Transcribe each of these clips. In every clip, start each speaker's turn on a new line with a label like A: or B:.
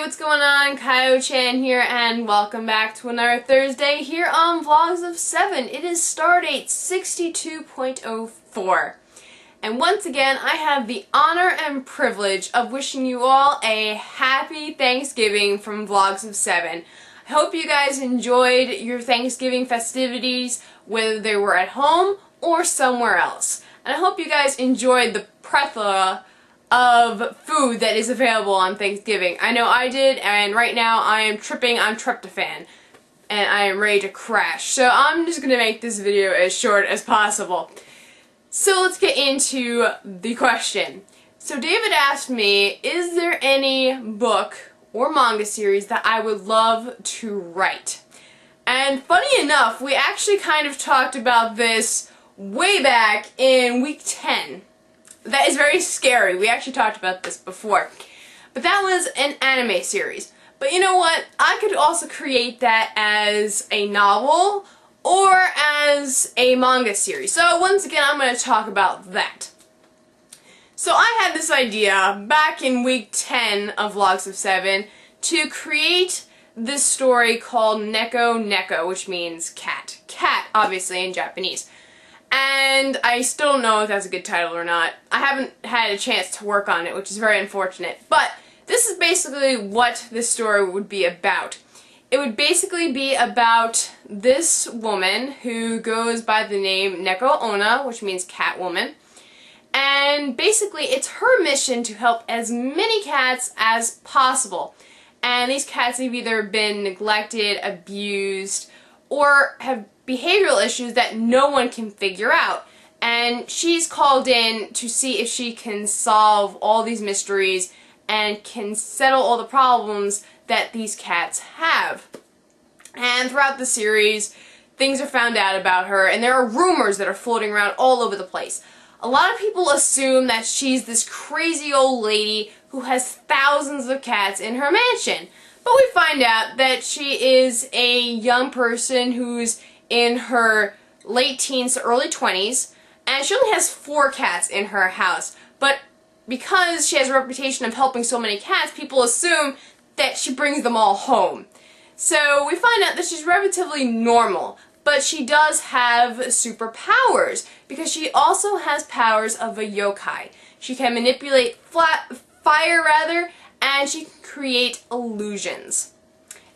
A: what's going on? Kio-chan here, and welcome back to another Thursday here on Vlogs of 7. It is Stardate 62.04. And once again, I have the honor and privilege of wishing you all a happy Thanksgiving from Vlogs of 7. I hope you guys enjoyed your Thanksgiving festivities, whether they were at home or somewhere else. And I hope you guys enjoyed the plethora of food that is available on Thanksgiving. I know I did, and right now I am tripping on tryptophan, and I am ready to crash. So I'm just gonna make this video as short as possible. So let's get into the question. So David asked me, is there any book or manga series that I would love to write? And funny enough, we actually kind of talked about this way back in week 10. That is very scary. We actually talked about this before. But that was an anime series. But you know what? I could also create that as a novel or as a manga series. So once again, I'm going to talk about that. So I had this idea back in week 10 of Vlogs of 7 to create this story called Neko Neko, which means cat. Cat, obviously, in Japanese. And I still don't know if that's a good title or not. I haven't had a chance to work on it, which is very unfortunate. But this is basically what this story would be about. It would basically be about this woman who goes by the name Neko Onna, which means cat woman. And basically it's her mission to help as many cats as possible. And these cats have either been neglected, abused, or have behavioral issues that no one can figure out. And she's called in to see if she can solve all these mysteries and can settle all the problems that these cats have. And throughout the series, things are found out about her, and there are rumors that are floating around all over the place. A lot of people assume that she's this crazy old lady who has thousands of cats in her mansion. But we find out that she is a young person who's in her late teens to early 20s, and she only has 4 cats in her house. But because she has a reputation of helping so many cats, people assume that she brings them all home. So we find out that she's relatively normal, but she does have superpowers, because she also has powers of a yokai. She can manipulate fire, and she can create illusions.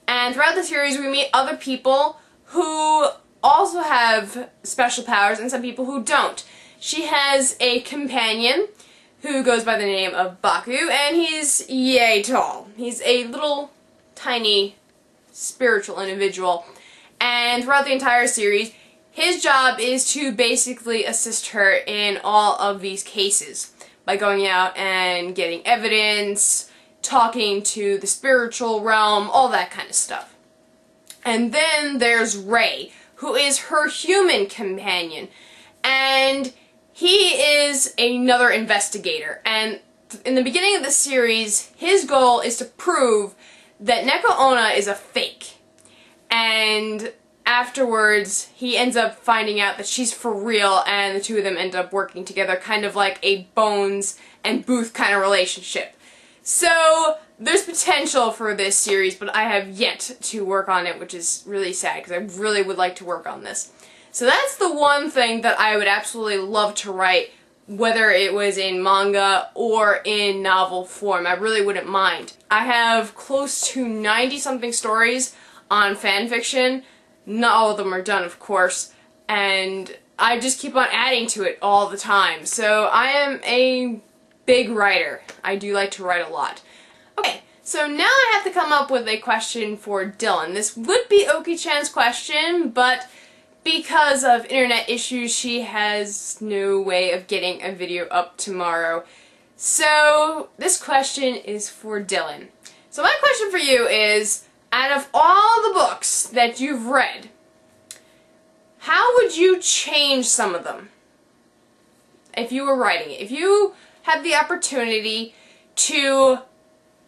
A: And throughout the series we meet other people who also have special powers and some people who don't. She has a companion who goes by the name of Baku, and he's yay tall. He's a little tiny spiritual individual. And throughout the entire series, his job is to basically assist her in all of these cases by going out and getting evidence, talking to the spiritual realm, all that kind of stuff. And then there's Ray, who is her human companion, and he is another investigator. And in the beginning of the series, his goal is to prove that Neko Onna is a fake. And afterwards, he ends up finding out that she's for real, and the two of them end up working together, kind of like a Bones and Booth kind of relationship. So there's potential for this series, but I have yet to work on it, which is really sad, because I really would like to work on this. So that's the one thing that I would absolutely love to write, whether it was in manga or in novel form. I really wouldn't mind. I have close to 90-something stories on fanfiction. Not all of them are done, of course, and I just keep on adding to it all the time. So I am a big writer. I do like to write a lot. Okay, so now I have to come up with a question for Dylan. This would be Oki-chan's question, but because of internet issues, she has no way of getting a video up tomorrow. So this question is for Dylan. So my question for you is, out of all the books that you've read, how would you change some of them if you were writing it? If you had the opportunity to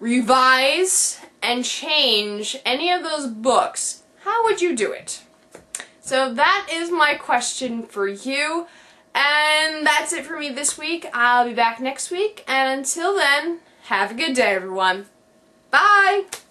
A: revise and change any of those books, how would you do it? So that is my question for you, and that's it for me this week. I'll be back next week, and until then, have a good day, everyone. Bye!